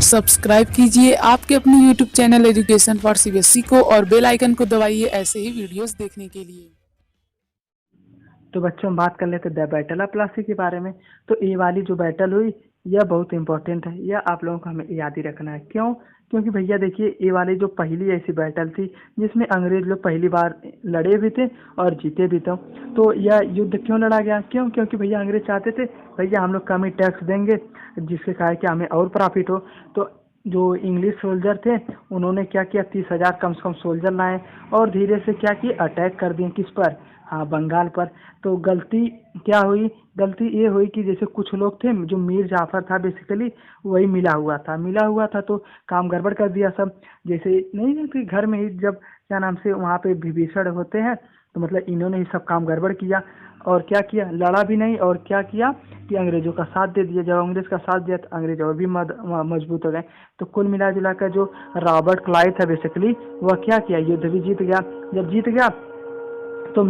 Subscribe कीजिए आपके अपने YouTube channel education for CBSE को और बेल आइकन को दबाइए ऐसे ही वीडियोस देखने के लिए। तो बच्चों हम बात कर लेते हैं द बैटल ऑफ प्लासी के बारे में। तो ये वाली जो बैटल हुई यह बहुत इंपॉर्टेंट है, यह आप लोगों को हमें याद ही रखना है। क्यों? क्योंकि भैया देखिए ये वाली जो पहली ऐसी बैटल थी जिसमें अंग्रेज लोग पहली बार लड़े भी थे और जीते भी थे। तो यह युद्ध क्यों लड़ा गया? क्यों? क्योंकि भैया अंग्रेज चाहते थे भैया हम लोग कम ही टैक्स देंगे जिसके कारण कि हमें और प्रॉफिट हो। तो जो इंग्लिश सोल्जर थे उन्होंने क्या किया, 30,000 कम से कम सोल्जर लाए और धीरे से क्या किया, अटैक कर दिए। किस पर? हाँ, बंगाल पर। तो गलती क्या हुई? गलती ये हुई कि जैसे कुछ लोग थे, जो मीर जाफर था बेसिकली वही मिला हुआ था तो काम गड़बड़ कर दिया सब। जैसे नहीं है कि घर में ही जब क्या नाम से वहाँ पे विभीषण होते हैं, तो मतलब इन्होंने ही सब काम गड़बड़ किया। और क्या किया, लड़ा भी नहीं और क्या किया कि अंग्रेजों का साथ दे दिया। जब अंग्रेज का साथ दिया तो अंग्रेज और भी मजबूत हो गए। तो कुल मिला जुला कर जो रॉबर्ट क्लाइव था बेसिकली वह क्या किया, युद्ध भी जीत गया। जब जीत गया तो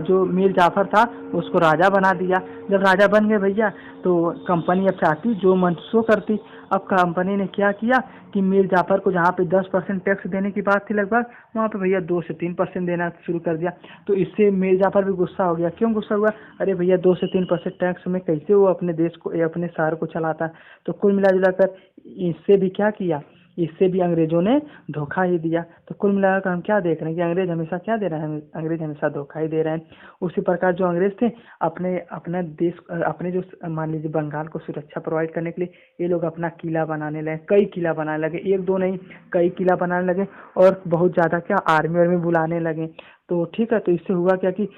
जो मीर जाफर था उसको राजा बना दिया। जब राजा बन गए भैया तो कंपनी अब चाहती जो मन सो करती। अब कंपनी ने क्या किया कि मीर जाफर को जहाँ पे 10% टैक्स देने की बात थी लगभग, वहाँ पे भैया 2 से 3% देना शुरू कर दिया। तो इससे मीर जाफर भी गुस्सा हो गया। क्यों गुस्सा हुआ? अरे भैया 2 से 3% टैक्स में कैसे वो अपने देश को अपने शहर को चलाता है। तो कुल मिला जुला कर इससे भी क्या किया, इससे भी अंग्रेजों ने धोखा ही दिया। तो कुल मिलाकर हम क्या देख रहे हैं कि अंग्रेज हमेशा क्या दे रहे हैं, अंग्रेज हमेशा धोखा ही दे रहे हैं। उसी प्रकार जो अंग्रेज थे अपने देश अपने जो मान लीजिए बंगाल को सुरक्षा प्रोवाइड करने के लिए ये लोग अपना किला बनाने लगे, कई किला बनाने लगे, एक दो नहीं कई किला बनाने लगे और बहुत ज़्यादा क्या आर्मी वार्मी बुलाने लगे। तो ठीक है, तो इससे हुआ क्या कि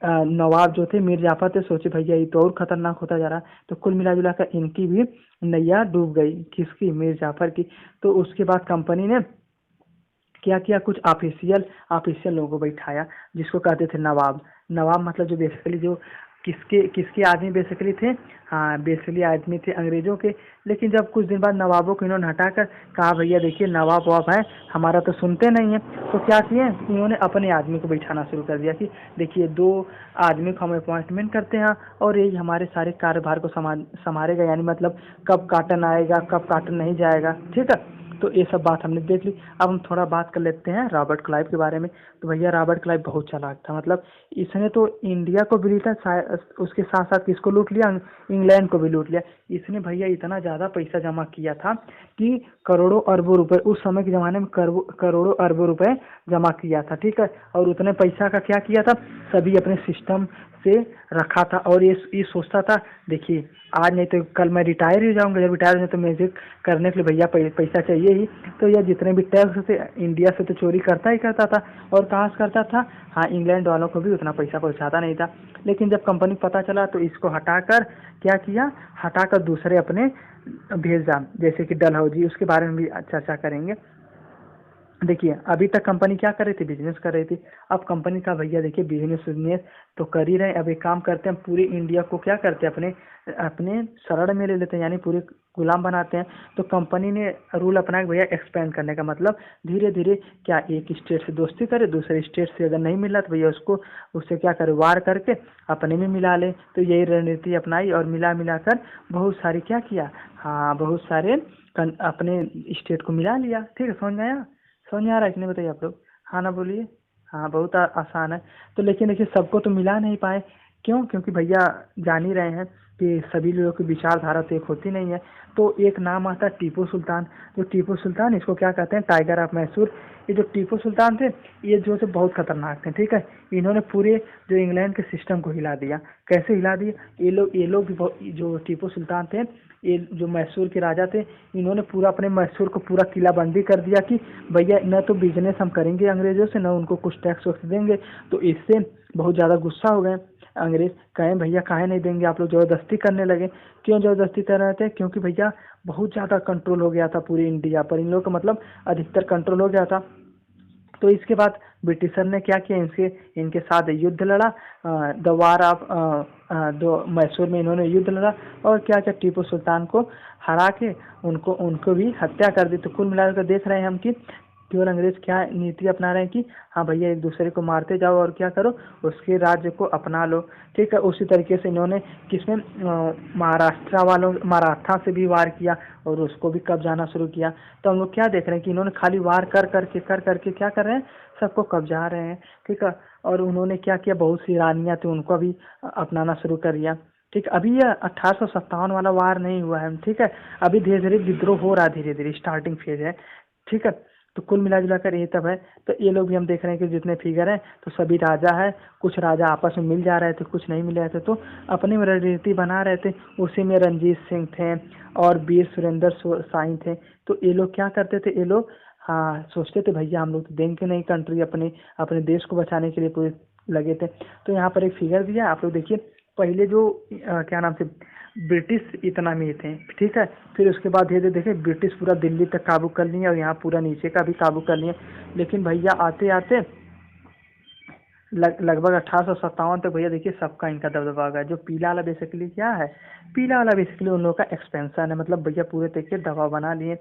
नवाब जो थे मीर जाफर थे, सोचे भैया ये तो और खतरनाक होता जा रहा। तो कुल मिला जुला कर इनकी भी नैया डूब गई। किसकी? मीर जाफर की। तो उसके बाद कंपनी ने क्या किया, कुछ ऑफिशियल लोगों को बैठाया जिसको कहते थे नवाब। नवाब मतलब जो बेसिकली जो किसके किसके आदमी बेसिकली थे, हाँ बेसिकली आदमी थे अंग्रेजों के। लेकिन जब कुछ दिन बाद नवाबों को इन्होंने हटाकर कहा भैया देखिए नवाब वाब है हमारा तो सुनते नहीं है। तो क्या किए, इन्होंने अपने आदमी को बैठाना शुरू कर दिया कि देखिए 2 आदमी को हम अपॉइंटमेंट करते हैं और यही हमारे सारे कार्यभार को संभालेगा, यानी मतलब कब काटन आएगा कब काटन नहीं जाएगा। ठीक है, तो ये सब बात हमने देख ली। अब हम थोड़ा बात कर लेते हैं रॉबर्ट क्लाइव के बारे में। तो भैया रॉबर्ट क्लाइव बहुत चालाक था, मतलब इसने तो इंडिया को भी लूटा, उसके साथ साथ किसको लूट लिया, इंग्लैंड को भी लूट लिया। इसने भैया इतना ज़्यादा पैसा जमा किया था कि करोड़ों अरबों रुपए, उस समय के ज़माने में करोड़ों अरबों रुपए जमा किया था। ठीक है, और उतने पैसा का क्या किया था, सभी अपने सिस्टम से रखा था और ये सोचता था देखिए आज नहीं तो कल मैं रिटायर हो जाऊंगा, जब रिटायर हो तो म्यूजिक करने के लिए भैया पैसा चाहिए ही। तो यह जितने भी टैक्स थे इंडिया से तो चोरी करता ही करता था और कहाँ से करता था, हाँ इंग्लैंड वालों को भी उतना पैसा पहुँचाता नहीं था। लेकिन जब कंपनी को पता चला तो इसको हटाकर क्या किया, हटाकर दूसरे अपने भेजा, जैसे कि डलहौजी, उसके बारे में भी चर्चा करेंगे। देखिए अभी तक कंपनी क्या कर रही थी, बिजनेस कर रही थी। अब कंपनी का भैया देखिए बिजनेस तो कर ही रहे। अब एक काम करते हैं, पूरे इंडिया को क्या करते हैं, अपने अपने शरण में ले लेते हैं, यानी पूरे गुलाम बनाते हैं। तो कंपनी ने रूल अपनाया भैया एक्सपेंड करने का, मतलब धीरे धीरे क्या एक स्टेट से दोस्ती करे, दूसरे स्टेट से अगर नहीं मिला तो भैया उससे क्या करे, वार करके अपने में मिला ले। तो यही रणनीति अपनाई और मिलाकर बहुत सारी क्या किया, हाँ बहुत सारे अपने स्टेट को मिला लिया। ठीक है, समझ में आया? समझ में आ रहा है कि नहीं बताइए आप लोग? हाँ ना बोलिए। हाँ बहुत आसान है। तो लेकिन देखिए सबको तो मिला नहीं पाए। क्यों? क्योंकि भैया जान ही रहे हैं कि सभी लोगों की विचारधारा तो एक होती नहीं है। तो एक नाम आता है टीपू सुल्तान। जो टीपू सुल्तान, इसको क्या कहते हैं, टाइगर ऑफ मैसूर। ये जो टीपू सुल्तान थे ये जो से बहुत खतरनाक थे। ठीक है, इन्होंने पूरे जो इंग्लैंड के सिस्टम को हिला दिया। कैसे हिला दिया? ये लोग भी जो टीपू सुल्तान थे, ये जो मैसूर के राजा थे, इन्होंने पूरा अपने मैसूर को पूरा किलाबंदी कर दिया कि भैया न तो बिजनेस हम करेंगे अंग्रेजों से, न उनको कुछ टैक्स वैक्स देंगे। तो इससे बहुत ज़्यादा गुस्सा हो गए अंग्रेज, कहें भैया काहे नहीं देंगे, आप लोग ज़बरदस्ती करने लगे। क्यों ज़बरदस्ती कर रहे थे? क्योंकि भैया बहुत ज़्यादा कंट्रोल हो गया था पूरी इंडिया पर, इन लोगों का मतलब अधिकतर कंट्रोल हो गया था। तो इसके बाद ब्रिटिशर ने क्या किया, इनके साथ युद्ध लड़ा, द वार ऑफ दो मैसूर में इन्होंने युद्ध लड़ा और क्या क्या टीपू सुल्तान को हरा के उनको भी हत्या कर दी। तो कुल मिलाकर देख रहे हैं हम कि केवल अंग्रेज क्या नीति अपना रहे हैं कि हाँ भैया एक दूसरे को मारते जाओ और क्या करो, उसके राज्य को अपना लो। ठीक है, उसी तरीके से इन्होंने किसमें महाराष्ट्र वालों मराठा से भी वार किया और उसको भी कब्जाना शुरू किया। तो हम लोग क्या देख रहे हैं कि इन्होंने खाली वार कर करके क्या कर रहे हैं, सबको कब्जा रहे हैं। ठीक है, और उन्होंने क्या किया, बहुत सी रानियां थी उनको भी अपनाना शुरू कर दिया। ठीक, अभी यह 1857 वाला वार नहीं हुआ है। ठीक है, अभी धीरे धीरे विद्रोह हो रहा है, धीरे धीरे स्टार्टिंग फेज है। ठीक है, तो कुल मिला जुला कर ये तब है। तो ये लोग भी हम देख रहे हैं कि जितने फिगर हैं तो सभी राजा है, कुछ राजा आपस में मिल जा रहे थे, कुछ नहीं मिल रहे थे, तो अपनी में रणनीति बना रहे थे। उसी में रंजीत सिंह थे और वीर सुरेंद्र साई थे। तो ये लोग क्या करते थे, ये लोग हाँ सोचते थे भैया हम लोग तो देंगे नहीं, कंट्री अपने अपने देश को बचाने के लिए पूरे लगे थे। तो यहाँ पर एक फिगर दिया, आप लोग देखिए। पहले जो क्या नाम से ब्रिटिश इतना में थे। ठीक है, फिर उसके बाद धीरे धीरे देखे ब्रिटिश पूरा दिल्ली तक काबू कर लिए और यहाँ पूरा नीचे का भी काबू कर लिए। लेकिन भैया आते आते लगभग 1857 तक भैया देखिए सबका इनका दबदबा आ गया। जो पीला वाला बेसिकली क्या है, पीला वाला बेसिकली उन लोगों का एक्सपेंशन है, मतलब भैया पूरे तरीके से दबाव बना लिए।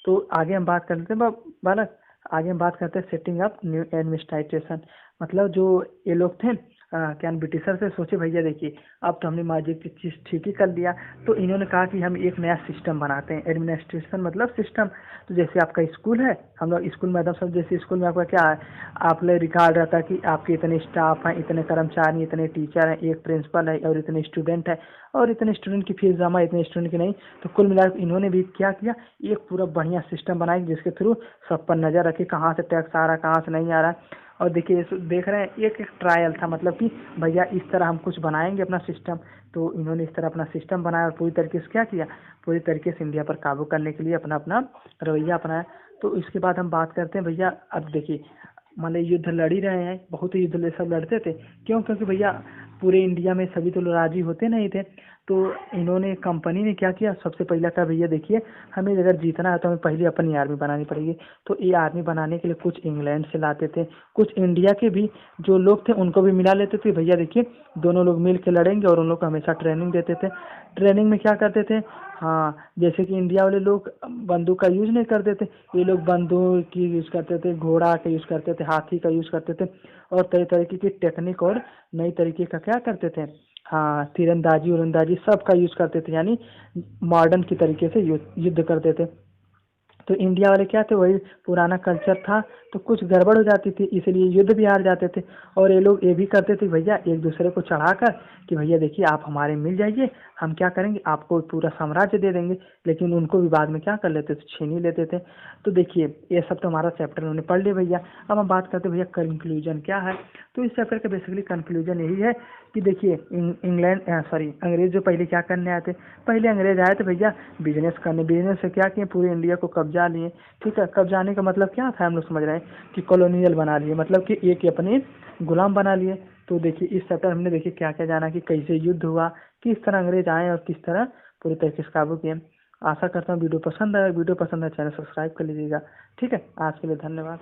तो आगे हम बात करते हैं बालक, आगे हम बात करते हैं सेटिंग अप न्यू एडमिनिस्ट्रेशन। मतलब जो ये लोग थे क्या ब्रिटिशर से सोचे भैया देखिए अब तो हमने मस्जिद की चीज़ ठीक ही कर लिया। तो इन्होंने कहा कि हम एक नया सिस्टम बनाते हैं, एडमिनिस्ट्रेशन मतलब सिस्टम। तो जैसे आपका स्कूल है, हम लोग स्कूल में एकदम सब, जैसे स्कूल में आपका क्या है, आप लोग रिकॉर्ड रहता है कि आपके इतने स्टाफ हैं, इतने कर्मचारी, इतने टीचर हैं, एक प्रिंसिपल है और इतने स्टूडेंट है, और इतने स्टूडेंट की फीस जमा, इतने स्टूडेंट की नहीं। तो कुल मिलाकर इन्होंने भी क्या किया, एक पूरा बढ़िया सिस्टम बनाया जिसके थ्रू सब पर नज़र रखे कहाँ से टैक्स आ रहा है, कहाँ से नहीं आ रहा है। और देखिए देख रहे हैं एक एक ट्रायल था, मतलब कि भैया इस तरह हम कुछ बनाएंगे अपना सिस्टम। तो इन्होंने इस तरह अपना सिस्टम बनाया और पूरी तरीके से क्या किया, पूरी तरीके से इंडिया पर काबू करने के लिए अपना अपना रवैया अपनाया। तो इसके बाद हम बात करते हैं भैया, अब देखिए मान लीजिए युद्ध लड़ ही रहे हैं, बहुत ही युद्ध सब लड़ते थे। क्यों, क्योंकि भैया पूरे इंडिया में सभी तो लोग राजी होते नहीं थे। तो इन्होंने कंपनी ने क्या किया, सबसे पहला का भैया देखिए हमें अगर जीतना है तो हमें पहले अपनी आर्मी बनानी पड़ेगी। तो ये आर्मी बनाने के लिए कुछ इंग्लैंड से लाते थे, कुछ इंडिया के भी जो लोग थे उनको भी मिला लेते थे। भैया देखिए दोनों लोग मिल के लड़ेंगे और उन लोग को हमेशा ट्रेनिंग देते थे। ट्रेनिंग में क्या करते थे, हाँ जैसे कि इंडिया वाले लोग बंदूक का यूज़ नहीं करते थे, ये लोग बंदूक की यूज़ करते थे, घोड़ा का यूज़ करते थे, हाथी का यूज़ करते थे, और कई तरीके की टेक्निक और नई तरीके का क्या करते थे, हाँ तीरंदाजी उड़ंदाजी सब का यूज़ करते थे, यानी मॉडर्न की तरीके से युद्ध करते थे। तो इंडिया वाले क्या थे, वही पुराना कल्चर था, तो कुछ गड़बड़ हो जाती थी, इसलिए युद्ध भी हार जाते थे। और ये लोग ये भी करते थे भैया एक दूसरे को चढ़ाकर कि भैया देखिए आप हमारे मिल जाइए, हम क्या करेंगे आपको पूरा साम्राज्य दे देंगे। लेकिन उनको भी बाद में क्या कर लेते थे, छीन ही लेते थे। तो देखिए ये सब तो हमारा चैप्टर उन्होंने पढ़ लिया भैया। अब हम बात करते हैं भैया कंक्लूजन क्या है। तो इस चैप्टर का बेसिकली कंक्लूजन यही है कि देखिए इंग्लैंड सॉरी अंग्रेज जो पहले क्या करने आए थे, पहले अंग्रेज आए थे भैया बिजनेस करने। बिजनेस से क्या किए, पूरे इंडिया को कब्जा लिए। ठीक है, कब्जाने का मतलब क्या था, हम लोग समझ रहे हैं कि कॉलोनियल बना लिए, मतलब कि एक अपने गुलाम बना लिए। तो देखिए इस चैप्टर हमने देखिए क्या क्या जाना कि कैसे युद्ध हुआ, किस तरह अंग्रेज आए और किस तरह पूरी तरीके से काबू किए। आशा करता हूँ वीडियो पसंद आया, वीडियो पसंद आया चैनल सब्सक्राइब कर लीजिएगा। ठीक है, आज के लिए धन्यवाद।